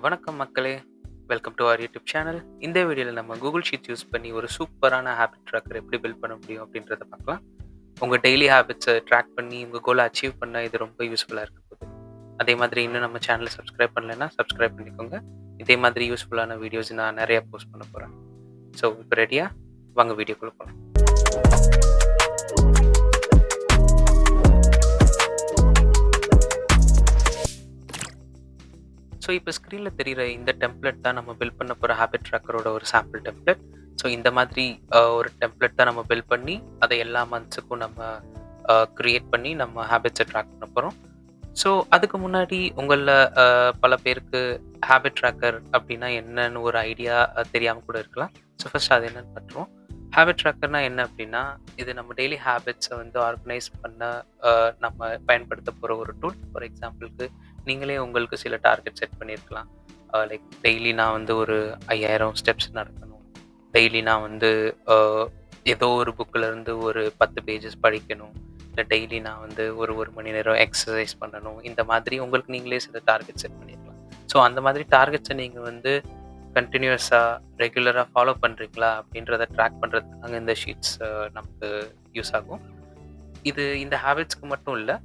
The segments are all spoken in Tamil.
வணக்கம் மக்களே! Welcome to our YouTube channel. இந்த வீடியோல நம்ம கூகுள் ஷீட்ஸ் யூஸ் பண்ணி ஒரு சூப்பரான ஹேபிட் ட்ராக்கர் எப்படி பில்ட் பண்ண முடியும் அப்படின்றத பார்க்கலாம். உங்க டெய்லி ஹேபிட்ஸை ட்ராக் பண்ணி உங்க கோலை அச்சீவ் பண்ண இது ரொம்ப யூஸ்ஃபுல்லா இருக்க போகுது. அதே மாதிரி இன்னும் நம்ம சேனலை சப்ஸ்கிரைப் பண்ணலைன்னா சப்ஸ்கிரைப் பண்ணிக்கோங்க. இதே மாதிரி யூஸ்ஃபுல்லான வீடியோஸ் நான் நிறைய போஸ்ட் பண்ண போகிறேன். ஸோ இப்போ ரெடியா? வாங்க வீடியோக்குள்ள போகலாம். ஸோ இப்போ ஸ்க்ரீனில் தெரிகிற இந்த டெம்ப்ளேட் தான் நம்ம பில்ட் பண்ண போகிற ஹேபிட் ட்ராக்கரோட ஒரு சாம்பிள் டெம்ப்ளேட். ஸோ இந்த மாதிரி ஒரு டெம்ப்ளேட் தான் நம்ம பில்ட் பண்ணி அதை எல்லா மந்த்ஸுக்கும் நம்ம க்ரியேட் பண்ணி நம்ம ஹேபிட்ஸை ட்ராக் பண்ண போகிறோம். ஸோ அதுக்கு முன்னாடி உங்களில் பல பேருக்கு ஹேபிட் ட்ராக்கர் அப்படின்னா என்னன்னு ஒரு ஐடியா தெரியாமல் கூட இருக்கலாம். ஸோ ஃபர்ஸ்ட் அது என்னன்னு பார்த்துருவோம். ஹேபிட் ட்ராக்கர்னால் என்ன அப்படின்னா, இது நம்ம டெய்லி ஹேபிட்ஸை வந்து ஆர்கனைஸ் பண்ண நம்ம பயன்படுத்த போகிற ஒரு டூல். ஃபார் எக்ஸாம்பிளுக்கு நீங்களே உங்களுக்கு சில டார்கெட் செட் பண்ணியிருக்கலாம். லைக் டெய்லி நான் வந்து ஒரு 5000 ஸ்டெப்ஸ் நடக்கணும், டெய்லி நான் வந்து ஏதோ ஒரு புக்கிலேருந்து ஒரு 10 பேஜஸ் படிக்கணும், இல்லை டெய்லி நான் வந்து ஒரு மணி நேரம் எக்ஸசைஸ் பண்ணணும். இந்த மாதிரி உங்களுக்கு நீங்களே சில டார்கெட் செட் பண்ணியிருக்கலாம். ஸோ அந்த மாதிரி டார்கெட்ஸை நீங்கள் வந்து கண்டினியூஸாக ரெகுலராக ஃபாலோ பண்ணுறீங்களா அப்படின்றத ட்ராக் பண்ணுறதுக்காக இந்த ஷீட்ஸ் நமக்கு யூஸ் ஆகும். இது இந்த ஹேபிட்ஸ்க்கு மட்டும் இல்லை,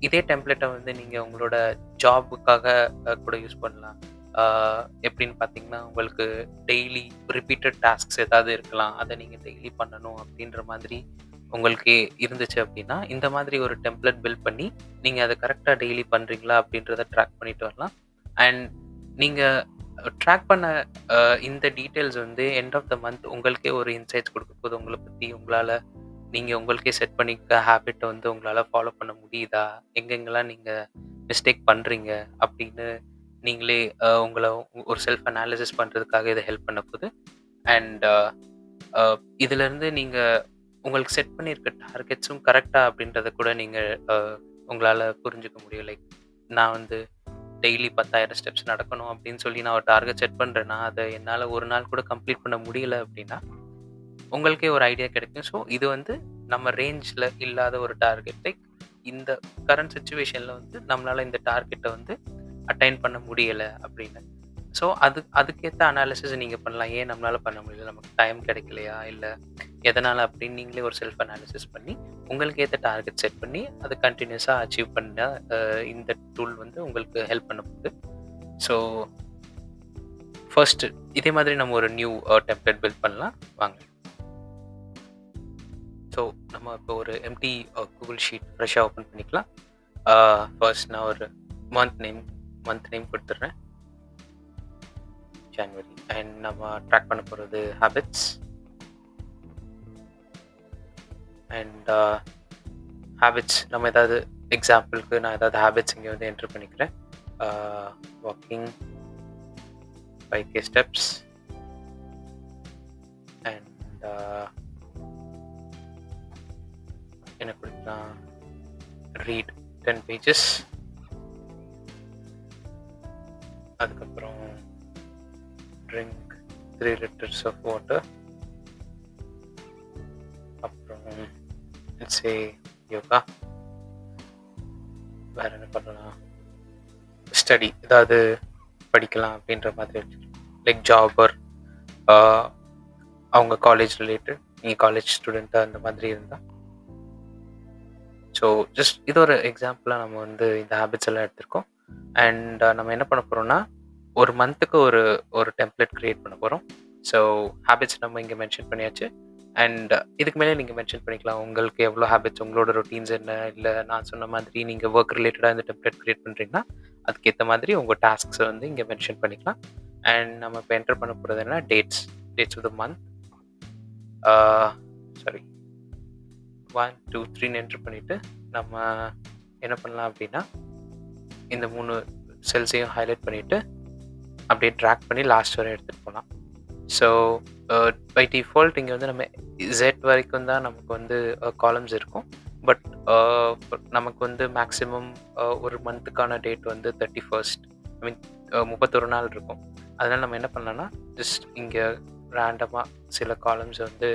இதே டெம்ப்ளேட்டை வந்து நீங்கள் உங்களோட ஜாபுக்காக கூட யூஸ் பண்ணலாம். எப்படின்னு பார்த்தீங்கன்னா, உங்களுக்கு டெய்லி ரிப்பீட்டட் டாஸ்க்ஸ் ஏதாவது இருக்கலாம், அதை நீங்கள் டெய்லி பண்ணணும் அப்படின்ற மாதிரி உங்களுக்கு இருந்துச்சு அப்படின்னா, இந்த மாதிரி ஒரு டெம்ப்ளேட் பில்ட் பண்ணி நீங்கள் அதை கரெக்டாக டெய்லி பண்ணுறீங்களா அப்படின்றத ட்ராக் பண்ணிட்டு வரலாம். அண்ட் நீங்கள் ட்ராக் பண்ண இந்த டீட்டெயில்ஸ் வந்து எண்ட் ஆஃப் த மந்த் உங்களுக்கே ஒரு இன்சைட்ஸ் கொடுக்க போது உங்களை பற்றி. நீங்கள் உங்களுக்கே செட் பண்ணிக்க ஹேபிட்டை வந்து உங்களால் ஃபாலோ பண்ண முடியுதா, எங்கெங்கெல்லாம் நீங்கள் மிஸ்டேக் பண்ணுறீங்க அப்படின்னு நீங்களே உங்களை ஒரு செல்ஃப் அனாலிசிஸ் பண்ணுறதுக்காக இதை ஹெல்ப் பண்ண போகுது. அண்ட் இதிலேருந்து நீங்கள் உங்களுக்கு செட் பண்ணியிருக்க டார்கெட்ஸும் கரெக்டாக அப்படின்றத கூட நீங்கள் உங்களால் புரிஞ்சுக்க முடியும். லைக் நான் வந்து டெய்லி 10,000 ஸ்டெப்ஸ் நடக்கணும் அப்படின்னு சொல்லி நான் ஒரு டார்கெட் செட் பண்ணுறேன்னா, அதை என்னால் ஒரு நாள் கூட கம்ப்ளீட் பண்ண முடியல அப்படின்னா உங்களுக்கே ஒரு ஐடியா கிடைக்கும். ஸோ இது வந்து நம்ம ரேஞ்சில் இல்லாத ஒரு டார்கெட். லைக் இந்த கரண்ட் சுச்சுவேஷனில் வந்து நம்மளால் இந்த டார்கெட்டை வந்து அட்டைன் பண்ண முடியலை அப்படின்னு. ஸோ அதுக்கேற்ற அனாலிசிஸ் நீங்கள் பண்ணலாம். ஏன் நம்மளால் பண்ண முடியல, நமக்கு டைம் கிடைக்கலையா, இல்லை எதனால் அப்படின்னு நீங்களே ஒரு செல்ஃப் அனாலிசிஸ் பண்ணி உங்களுக்கு ஏற்ற டார்கெட் செட் பண்ணி அதை கண்டினியூஸாக அச்சீவ் பண்ண இந்த டூல் வந்து உங்களுக்கு ஹெல்ப் பண்ண போகுது. ஸோ ஃபர்ஸ்ட்டு இதே மாதிரி நம்ம ஒரு நியூ டெம்ப்ளேட் பில்ட் பண்ணலாம். வாங்க. ஸோ நம்ம இப்போ ஒரு எம்டி கூகுள் ஷீட் ஃப்ரெஷ்ஷாக ஓப்பன் பண்ணிக்கலாம். ஃபர்ஸ்ட் நான் ஒரு மந்த் நேம் கொடுத்துட்றேன், ஜனவரி. அண்ட் நம்ம ட்ராக் பண்ண போகிறது ஹேபிட்ஸ். அண்ட் ஹேபிட்ஸ் நம்ம ஏதாவது எக்ஸாம்பிளுக்கு நான் ஏதாவது ஹேபிட்ஸ் இங்கே வந்து என்ட்ரு பண்ணிக்கிறேன். Walking 5K steps. அண்ட் என்ன கொடுக்கலாம், ரீட் 10 பேஜஸ். அதுக்கப்புறம் ட்ரிங்க் 3 liters of water. அப்புறம் சே யோகா. வேற என்ன பண்ணலாம், ஸ்டடி ஏதாவது படிக்கலாம் அப்படின்ற மாதிரி வச்சுக்கலாம். லைக் ஜாப் ஆர் அவங்க காலேஜ் ரிலேட்டட், நீங்கள் காலேஜ் ஸ்டூடெண்ட்டாக அந்த மாதிரி இருந்தால். ஸோ ஜஸ்ட் இது ஒரு எக்ஸாம்பிளாக நம்ம வந்து இந்த ஹேபிட்ஸ் எல்லாம் எடுத்திருக்கோம். அண்ட் நம்ம என்ன பண்ண போகிறோம்னா, ஒரு மந்த்துக்கு ஒரு டெம்ப்ளேட் க்ரியேட் பண்ண போகிறோம். ஸோ ஹேபிட்ஸ் நம்ம இங்கே மென்ஷன் பண்ணியாச்சு. அண்ட் இதுக்கு மேலே நீங்கள் மென்ஷன் பண்ணிக்கலாம் உங்களுக்கு எவ்வளோ ஹேபிட்ஸ், உங்களோட ரொட்டீன்ஸ் என்ன, இல்லை நான் சொன்ன மாதிரி நீங்கள் ஒர்க் ரிலேட்டடாக இந்த டெம்ப்ளேட் க்ரியேட் பண்ணுறீங்கன்னா அதுக்கேற்ற மாதிரி உங்கள் டாஸ்க்ஸை வந்து இங்கே மென்ஷன் பண்ணிக்கலாம். அண்ட் நம்ம இப்போ என்டர் பண்ண போகிறது என்ன, dates of the month. Sorry 1 2 3 enter பண்ணிவிட்டு நம்ம என்ன பண்ணலாம் அப்படின்னா, இந்த 3 செல்ஸையும் ஹைலைட் பண்ணிவிட்டு அப்படியே ட்ராக் பண்ணி லாஸ்ட் வரை எடுத்துகிட்டு போகலாம். ஸோ பை டிஃபால்ட் இங்கே வந்து நம்ம Z வரைக்கும் தான் நமக்கு வந்து காலம்ஸ் இருக்கும். பட் நமக்கு வந்து மேக்ஸிமம் ஒரு மந்த்துக்கான டேட் வந்து 31st, ஐ மீன் 31 நாள் இருக்கும். அதனால் நம்ம என்ன பண்ணலாம்னா, ஜஸ்ட் இங்கே ரேண்டமாக சில காலம்ஸ் வந்து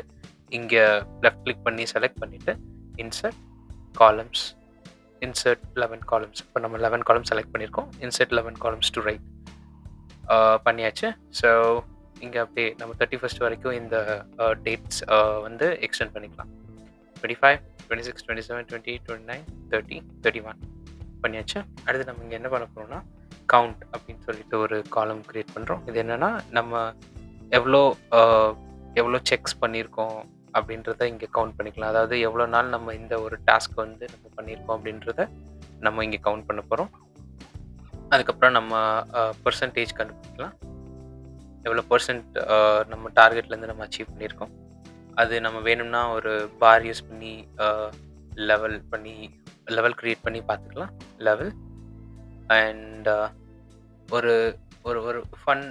இங்கே லெஃப்ட் கிளிக் பண்ணி செலக்ட் பண்ணிவிட்டு இன்சர்ட் காலம்ஸ், இன்சர்ட் 11 காலம்ஸ். இப்போ நம்ம 11 காலம்ஸ் செலக்ட் பண்ணியிருக்கோம். Insert 11 columns to right. பண்ணியாச்சு. ஸோ இங்கே அப்படியே நம்ம 31st வரைக்கும் இந்த டேட்ஸ் வந்து எக்ஸ்டெண்ட் பண்ணிக்கலாம். 25, 26, 27, 20, 29, 30, 31 பண்ணியாச்சு. அடுத்து நம்ம இங்கே என்ன பண்ண போகிறோம்னா கவுண்ட் அப்படின்னு சொல்லிட்டு ஒரு காலம் க்ரியேட் பண்ணுறோம். இது என்னென்னா நம்ம எவ்வளோ எவ்வளோ செக்ஸ் பண்ணியிருக்கோம் அப்படின்றத இங்கே கவுண்ட் பண்ணிக்கலாம். அதாவது எவ்வளோ நாள் நம்ம இந்த ஒரு டாஸ்க் வந்து நம்ம பண்ணியிருக்கோம் அப்படின்றத நம்ம இங்கே கவுண்ட் பண்ண போகிறோம். அதுக்கப்புறம் நம்ம பர்சன்டேஜ் கண்டுபிடிக்கலாம். எவ்வளோ பர்சன்ட் நம்ம டார்கெட்லேருந்து நம்ம அச்சீவ் பண்ணியிருக்கோம். அது நம்ம வேணும்னா ஒரு பார் யூஸ் பண்ணி லெவல் க்ரியேட் பண்ணி பார்த்துக்கலாம். லெவல் அண்ட் ஒரு ஒரு ஒரு ஃபன்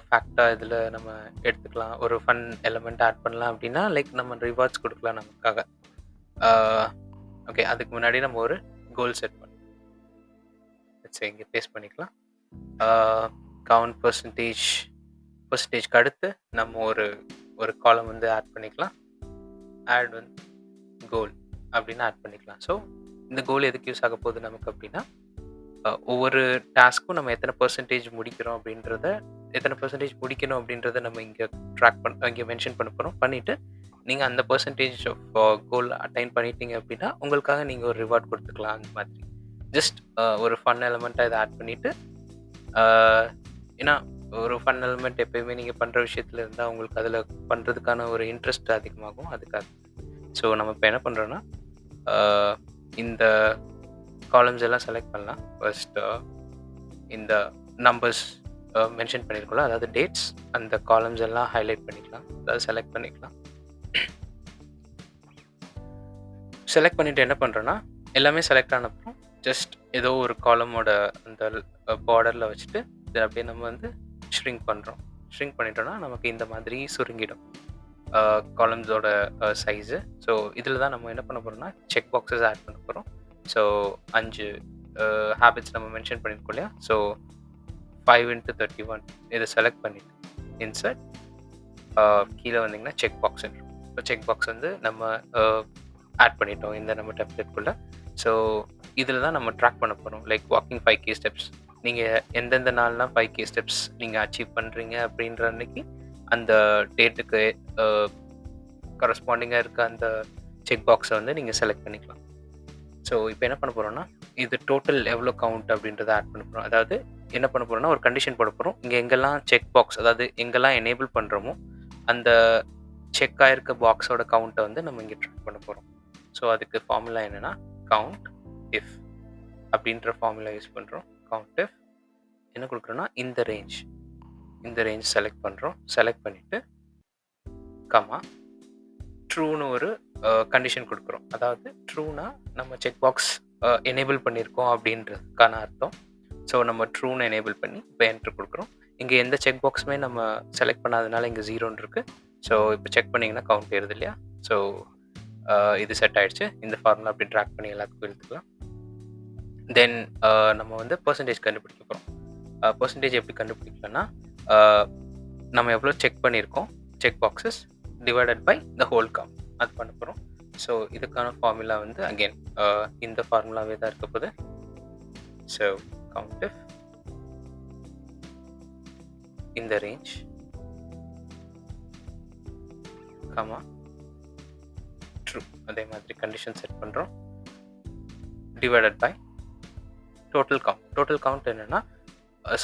ஃபேக்டாக இதில் நம்ம எடுத்துக்கலாம். ஒரு ஃபன் எலமெண்ட் ஆட் பண்ணலாம். அப்படின்னா லைக் நம்ம ரிவார்ட்ஸ் கொடுக்கலாம் நமக்காக. ஓகே, அதுக்கு முன்னாடி நம்ம ஒரு கோல் செட் பண்ணலாம். சரி, இங்கே பேஸ்ட் பண்ணிக்கலாம். கவுண்ட் பர்சன்டேஜ்க்கு அடுத்து நம்ம ஒரு காலம் வந்து ஆட் பண்ணிக்கலாம். ஆட் வந்து கோல் அப்படின்னு ஆட் பண்ணிக்கலாம். ஸோ இந்த கோல் எதுக்கு யூஸ் ஆக போகுது நமக்கு அப்படின்னா ஒவ்வொரு டாஸ்க்கும் நம்ம எத்தனை பர்சன்டேஜ் முடிக்கணும் அப்படின்றத நம்ம இங்கே இங்கே மென்ஷன் பண்ண போகிறோம். பண்ணிவிட்டு நீங்கள் அந்த பர்சன்டேஜ் ஆஃப் கோல் அட்டைன் பண்ணிட்டீங்க அப்படின்னா உங்களுக்காக நீங்கள் ஒரு ரிவார்ட் கொடுத்துக்கலாம். அந்த மாதிரி ஜஸ்ட் ஒரு ஃபன் எலமெண்ட்டாக இதை ஆட் பண்ணிவிட்டு, ஏன்னா ஒரு ஃபன் எலமெண்ட் எப்போயுமே நீங்கள் பண்ணுற விஷயத்தில் இருந்தால் உங்களுக்கு அதில் பண்ணுறதுக்கான ஒரு இன்ட்ரெஸ்ட் அதிகமாகும். அதுக்காக ஸோ நம்ம இப்போ என்ன பண்ணுறோன்னா இந்த காலம்ஸ் எல்லாம் செலக்ட் பண்ணலாம். ஃபர்ஸ்ட் இந்த நம்பர்ஸ் மென்ஷன் பண்ணியிருக்கோம்ல, அதாவது டேட்ஸ், அந்த காலம்ஸ் எல்லாம் ஹைலைட் பண்ணிக்கலாம், அதாவது செலக்ட் பண்ணிக்கலாம். செலக்ட் பண்ணிவிட்டு என்ன பண்ணுறோன்னா எல்லாமே செலக்ட் ஆனப்போ ஜஸ்ட் ஏதோ ஒரு காலமோட அந்த பார்டரில் வச்சுட்டு இதை அப்படியே நம்ம வந்து ஷ்ரிங்க் பண்ணுறோம். ஷ்ரிங்க் பண்ணிட்டோன்னா நமக்கு இந்த மாதிரி சுருங்கிடும் காலம்ஸோட சைஸு. ஸோ இதில் தான் நம்ம என்ன பண்ண போகிறோம்னா செக் பாக்ஸஸ் ஆட் பண்ண போகிறோம். ஸோ 5 ஹேபிட்ஸ் நம்ம மென்ஷன் பண்ணியிருக்கோம் இல்லையா. ஸோ 5x31 இதை செலக்ட் பண்ணிவிட்டு இன்சர்ட் கீழே வந்தீங்கன்னா check box. So check box வந்து நம்ம ஆட் பண்ணிட்டோம் இந்த நம்ம டெம்ப்ளேட்குள்ளே. ஸோ இதில் தான் நம்ம ட்ராக் பண்ண போகிறோம். லைக் வாக்கிங் 5K ஸ்டெப்ஸ், நீங்கள் எந்தெந்த நாள்லாம் 5K ஸ்டெப்ஸ் நீங்கள் அச்சீவ் பண்ணுறீங்க அப்படின்ற அன்னைக்கு அந்த டேட்டுக்கு கரஸ்பாண்டிங்காக இருக்க அந்த செக் பாக்ஸை வந்து நீங்கள் செலக்ட் பண்ணிக்கலாம். ஸோ இப்போ என்ன பண்ண போகிறோம்னா இது டோட்டல் எவ்வளோ கவுண்ட் அப்படின்றத ஆட் பண்ண போகிறோம். அதாவது என்ன பண்ண போகிறோம்னா ஒரு கண்டிஷன் போட போகிறோம். இங்கே எங்கெல்லாம் செக் பாக்ஸ், அதாவது எங்கெல்லாம் எனேபிள் பண்ணுறோமோ அந்த செக் ஆகிருக்க பாக்ஸோட கவுண்ட்டை வந்து நம்ம இங்கே ட்ராக் பண்ண போகிறோம். ஸோ அதுக்கு ஃபார்முலா என்னென்னா கவுண்ட் இஃப் அப்படின்ற ஃபார்முலா யூஸ் பண்ணுறோம். கவுண்ட் இஃப் என்ன கொடுக்குறோன்னா இந்த ரேஞ்ச் செலக்ட் பண்ணுறோம். செலக்ட் பண்ணிவிட்டு கமா ட்ரூன்னு ஒரு கண்டிஷன் கொடுக்குறோம். அதாவது ட்ரூனா நம்ம செக் பாக்ஸ் எனேபிள் பண்ணியிருக்கோம் அப்படின்றதுக்கான அர்த்தம். ஸோ நம்ம ட்ரூன்னு எனேபிள் பண்ணி இப்போ என்ட்ரு கொடுக்குறோம். இங்கே எந்த செக் பாக்ஸுமே நம்ம செலக்ட் பண்ணாதனால இங்கே 0 இருக்குது. ஸோ இப்போ செக் பண்ணிங்கன்னா கவுண்ட் ஏறுது இல்லையா. ஸோ இது செட் ஆகிடுச்சு. இந்த ஃபார்முலா அப்படி ட்ராக் பண்ணி எல்லாத்துக்கும் எடுத்துக்கலாம். தென் நம்ம வந்து பர்சன்டேஜ் கண்டுபிடிக்க போகிறோம். பர்சன்டேஜ் எப்படி கண்டுபிடிக்கலன்னா நம்ம எவ்வளோ செக் பண்ணியிருக்கோம் check boxes divided by the whole count, அது பண்ண போகிறோம். ஸோ இதுக்கான ஃபார்முலா வந்து அகெயின் இந்த ஃபார்முலாவே தான் இருக்க போகுது. ஸோ கவுண்ட் இஃப் இந்த ரேஞ்ச் கமா ட்ரூ, அதே மாதிரி கண்டிஷன் செட் பண்ணுறோம். டிவைடட் பை டோட்டல் கவுண்ட் என்னென்னா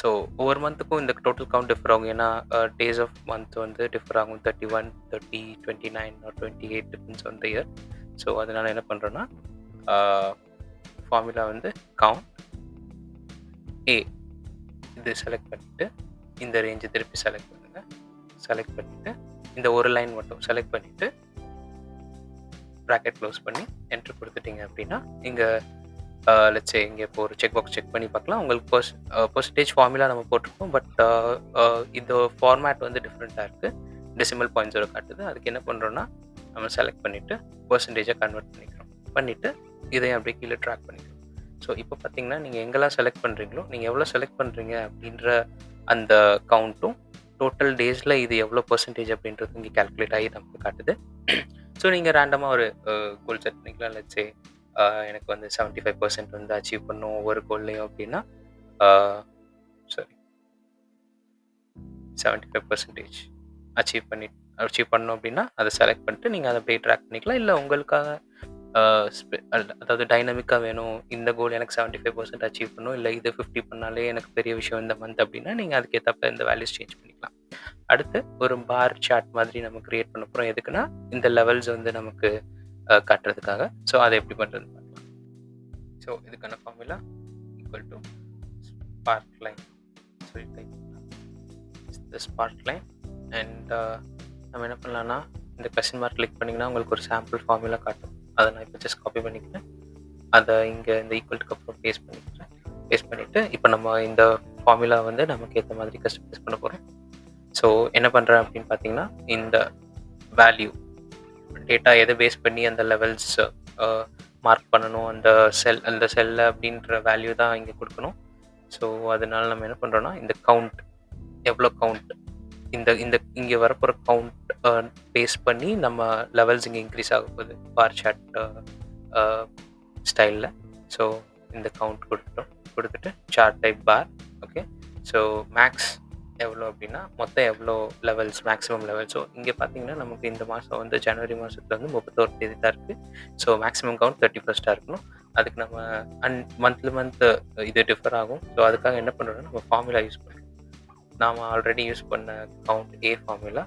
ஸோ ஒவ்வொரு மந்த்துக்கும் இந்த டோட்டல் கவுண்ட் டிஃபர் ஆகும். ஏன்னா டேஸ் ஆஃப் மந்த் வந்து டிஃபர் ஆகும். 31, 30, 29 or 28 depends on the year. So அதனால் என்ன பண்ணுறோன்னா ஃபார்முலா வந்து கவுண்ட் ஏ இது செலக்ட் பண்ணிவிட்டு இந்த ரேஞ்சு திருப்பி செலக்ட் பண்ணுங்கள். செலக்ட் பண்ணிவிட்டு இந்த ஒரு லைன் மட்டும் செலக்ட் பண்ணிவிட்டு ப்ராக்கெட் க்ளோஸ் பண்ணி என்ட்ரு கொடுத்துட்டிங்க அப்படின்னா இங்கே லெட்ஸே இங்கே இப்போ ஒரு செக் பாக்ஸ் செக் பண்ணி பார்க்கலாம். உங்களுக்கு பர்சன்டேஜ் ஃபார்முலா நம்ம போட்டிருக்கோம். பட் இந்த ஃபார்மேட் வந்து டிஃப்ரெண்ட்டாக இருக்குது. டெசிமல் பாயிண்ட்ஸோட காட்டுது. அதுக்கு என்ன பண்ணுறோன்னா நம்ம செலக்ட் பண்ணிவிட்டு பர்சன்டேஜை கன்வெர்ட் பண்ணிவிட்டு இதையும் அப்படியே கீழே ட்ராக் பண்ணிக்கிறோம். ஸோ இப்போ பார்த்தீங்கன்னா நீங்கள் எங்கெல்லாம் செலக்ட் பண்ணுறீங்களோ, நீங்கள் எவ்வளோ செலக்ட் பண்ணுறீங்க அப்படின்ற அந்த கவுண்ட்டும் டோட்டல் டேஸில் இது எவ்வளோ பர்சன்டேஜ் அப்படின்றது இங்கே கால்குலேட் ஆகி நமக்கு காட்டுது. ஸோ நீங்கள் ரேண்டமாக ஒரு கோல் செட் பண்ணிக்கலாம். லெட்ஸே எனக்கு வந்து 75% வந்து அச்சீவ் பண்ணும் ஒவ்வொரு கோல்லையும் அப்படின்னா சரி 75% அச்சீவ் பண்ணணும் அப்படின்னா அதை செலக்ட் பண்ணிட்டு நீங்கள் அதை அப்படியே ட்ராக் பண்ணிக்கலாம். இல்லை உங்களுக்காக அதாவது டைனமிக்காக வேணும், இந்த கோல் எனக்கு 75% அச்சீவ் பண்ணணும், இல்லை இது 50 பண்ணாலே எனக்கு பெரிய விஷயம் இந்த மந்த் அப்படின்னா நீங்கள் அதுக்கேற்றப்ப இந்த வேல்யூஸ் சேஞ்ச் பண்ணிக்கலாம். அடுத்து ஒரு பார் சார்ட் மாதிரி நம்ம கிரியேட் பண்ண போகிறோம். எதுக்குன்னா இந்த லெவல்ஸ் வந்து நமக்கு காட்டுறதுக்காக. ஸோ அதை எப்படி பண்ணுறது பார்க்கலாம். ஸோ இதுக்கான formula equal to spark line சொல்லி டைப் இந்த ஸ்பார்க் லைன். அண்ட் நம்ம என்ன பண்ணலாம்னா இந்த கொஸ்டின் மார்க் கிளிக் பண்ணிங்கன்னா உங்களுக்கு ஒரு சாம்பிள் ஃபார்முலா காட்டும். அதை நான் இப்போ ஜஸ்ட் காப்பி பண்ணிக்கிறேன். அதை இங்கே இந்த ஈக்குவல்ட்டுக்கு அப்புறம் பேஸ்ட் பண்ணிக்கிறேன். பேஸ்ட் பண்ணிவிட்டு இப்போ நம்ம இந்த ஃபார்முலா வந்து நமக்கு ஏற்ற மாதிரி கஸ்டமைஸ் பண்ண போகிறோம். ஸோ என்ன பண்ணுறேன் அப்படின்னு பார்த்தீங்கன்னா இந்த வேல்யூ டேட்டா எதை பேஸ் பண்ணி அந்த லெவல்ஸ் மார்க் பண்ணணும், அந்த செல்ல அப்படின்ற வேல்யூ தான் இங்கே கொடுக்கணும். ஸோ அதனால நம்ம என்ன பண்ணுறோன்னா இந்த கவுண்ட் எவ்வளோ கவுண்ட் இந்த இங்கே வரப்போகிற கவுண்ட் பேஸ் பண்ணி நம்ம லெவல்ஸ் இங்கே இன்க்ரீஸ் ஆக போகுது பார் சார்ட் ஸ்டைலில். ஸோ இந்த கவுண்ட் கொடுத்துட்டு சார்ட் டைப் பார். ஓகே, ஸோ மேக்ஸ் எவ்வளோ அப்படின்னா மொத்தம் எவ்வளோ லெவல்ஸ், மேக்ஸிமம் லெவல். ஸோ இங்கே பார்த்தீங்கன்னா நமக்கு இந்த மாதம் வந்து ஜனவரி மாதத்துல வந்து 31 தேதி தான் இருக்குது. ஸோ மேக்ஸிமம் கவுண்ட் 31 இருக்கணும். அதுக்கு நம்ம மந்த் இது டிஃபர் ஆகும். ஸோ அதுக்காக என்ன பண்ணுறோம்னா நம்ம ஃபார்முலா யூஸ் பண்ணுறோம். நாம் ஆல்ரெடி யூஸ் பண்ண கவுண்ட் ஏ ஃபார்முலா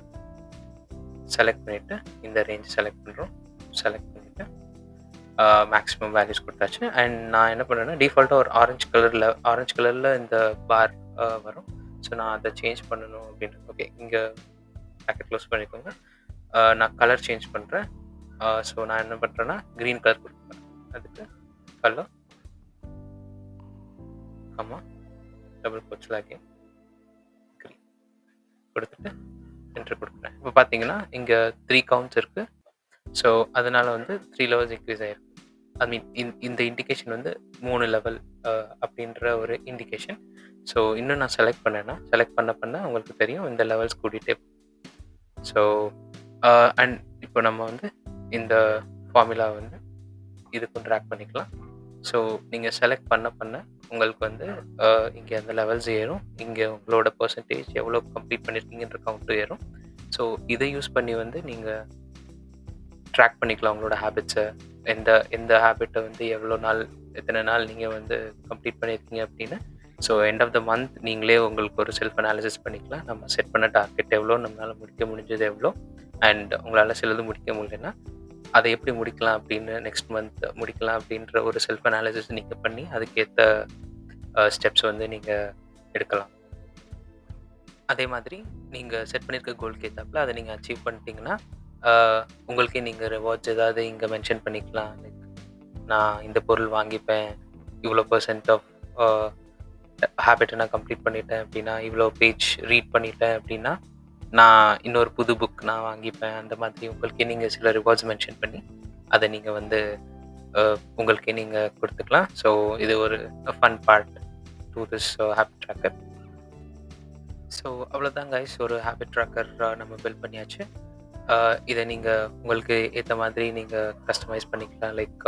செலக்ட் பண்ணிவிட்டு இந்த ரேஞ்ச் செலக்ட் பண்ணுறோம். செலக்ட் பண்ணிவிட்டு மேக்ஸிமம் வேல்யூஸ் கொடுத்தாச்சு. அண்ட் நான் என்ன பண்ணுறேன்னா டிஃபால்ட்டாக ஒரு ஆரஞ்சு கலரில் இந்த பார் வரும். ஸோ நான் அதை சேஞ்ச் பண்ணணும் அப்படின்னு. ஓகே, இங்கே பேக்கெட் க்ளோஸ் பண்ணிக்கோங்க. நான் கலர் சேஞ்ச் பண்ணுறேன். ஸோ நான் என்ன பண்ணுறேன்னா க்ரீன் கலர் கொடுக்குறேன். அதுக்கு கலர் ஆமாம் டபுள் கோட்ஸில் அகேன் க்ரீன் கொடுத்துட்டு என்டர் கொடுக்குறேன். இப்போ பார்த்தீங்கன்னா இங்கே 3 கவுண்ட்ஸ் இருக்குது. ஸோ அதனால் வந்து 3 லெவல்ஸ் இன்க்ரீஸ் ஆகிருக்கு. ஐ மீன் இந்த இண்டிகேஷன் வந்து 3 லெவல் அப்படின்ற ஒரு இண்டிகேஷன். ஸோ இன்னும் நான் செலக்ட் பண்ண உங்களுக்கு தெரியும் இந்த லெவல்ஸ் கூட்டிகிட்டே. ஸோ அண்ட் இப்போ நம்ம வந்து இந்த ஃபார்முலா வந்து இதுக்கும் ட்ராக் பண்ணிக்கலாம். ஸோ நீங்கள் செலக்ட் பண்ண உங்களுக்கு வந்து இங்கே அந்த லெவல்ஸ் ஏறும். இங்கே உங்களோட பர்சன்டேஜ் எவ்வளோ கம்ப்ளீட் பண்ணியிருக்கீங்கன்ற கவுண்ட்டும் ஏறும். ஸோ இதை யூஸ் பண்ணி வந்து நீங்கள் ட்ராக் பண்ணிக்கலாம் உங்களோட ஹேபிட்ஸை. எந்த ஹேபிட்டை வந்து எத்தனை நாள் நீங்கள் வந்து கம்ப்ளீட் பண்ணியிருக்கீங்க அப்படின்னு. So end of the month நீங்களே உங்களுக்கு ஒரு செல்ஃப் அனாலிசிஸ் பண்ணிக்கலாம். நம்ம செட் பண்ண டார்கெட் எவ்வளோ, நம்மளால் முடிக்க முடிஞ்சது எவ்வளோ, அண்ட் உங்களால் சிலது முடிக்க முடியலன்னா அதை எப்படி முடிக்கலாம் அப்படின்னு நெக்ஸ்ட் மந்த் முடிக்கலாம் அப்படின்ற ஒரு செல்ஃப் அனாலிசிஸ் நீங்கள் பண்ணி அதுக்கேற்ற ஸ்டெப்ஸ் வந்து நீங்கள் எடுக்கலாம். அதே மாதிரி நீங்கள் செட் பண்ணியிருக்க கோலுக்கு ஏற்றாப்புல அதை நீங்கள் அச்சீவ் பண்ணிட்டீங்கன்னா உங்களுக்கே நீங்கள் ரிவார்ட்ஸ் ஏதாவது இங்கே மென்ஷன் பண்ணிக்கலாம். லைக் நான் இந்த பொருள் வாங்கிப்பேன், இவ்வளோ % ஆஃப் ஹேபிட்டை நான் கம்ப்ளீட் பண்ணிட்டேன் அப்படின்னா, இவ்வளோ பேஜ் ரீட் பண்ணிட்டேன் அப்படின்னா நான் இன்னொரு புது புக் நான் வாங்கிப்பேன். அந்த மாதிரி உங்களுக்கே நீங்கள் சில ரிவார்ட்ஸ் மென்ஷன் பண்ணி அதை நீங்கள் வந்து உங்களுக்கே நீங்கள் கொடுத்துக்கலாம். ஸோ இது ஒரு fun part to this habit tracker. So அவ்வளோதான் கைஸ், ஒரு ஹேபிட் ட்ராக்கர் நம்ம பில்ட் பண்ணியாச்சு. இதை நீங்கள் உங்களுக்கு ஏற்ற மாதிரி நீங்கள் கஸ்டமைஸ் பண்ணிக்கலாம். லைக்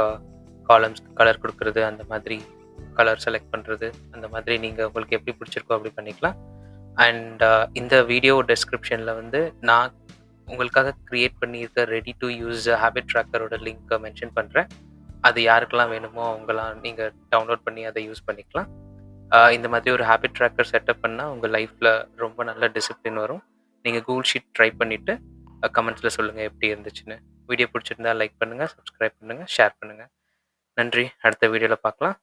காலம்ஸ் கலர் கொடுக்குறது, அந்த மாதிரி கலர் செலக்ட் பண்ணுறது, அந்த மாதிரி நீங்கள் உங்களுக்கு எப்படி பிடிச்சிருக்கோ அப்படி பண்ணிக்கலாம். அண்ட் இந்த வீடியோ டெஸ்கிரிப்ஷனில் வந்து நான் உங்களுக்காக க்ரியேட் பண்ணியிருக்க ரெடி டு யூஸ் ஹேபிட் ட்ராக்கரோட லிங்க்கை மென்ஷன் பண்ணுறேன். அது யாருக்கெல்லாம் வேணுமோ அவங்களாம் நீங்கள் டவுன்லோட் பண்ணி அதை யூஸ் பண்ணிக்கலாம். இந்த மாதிரி ஒரு ஹேபிட் ட்ராக்கர் செட்டப் பண்ணால் உங்கள் லைஃப்பில் ரொம்ப நல்ல டிசிப்ளின் வரும். நீங்கள் கூகுள் ஷீட் ட்ரை பண்ணிவிட்டு கமெண்ட்ஸில் சொல்லுங்கள் எப்படி இருந்துச்சுன்னு. வீடியோ பிடிச்சிருந்தா லைக் பண்ணுங்கள், சப்ஸ்கிரைப் பண்ணுங்கள், ஷேர் பண்ணுங்கள். நன்றி. அடுத்த வீடியோவில் பார்க்கலாம்.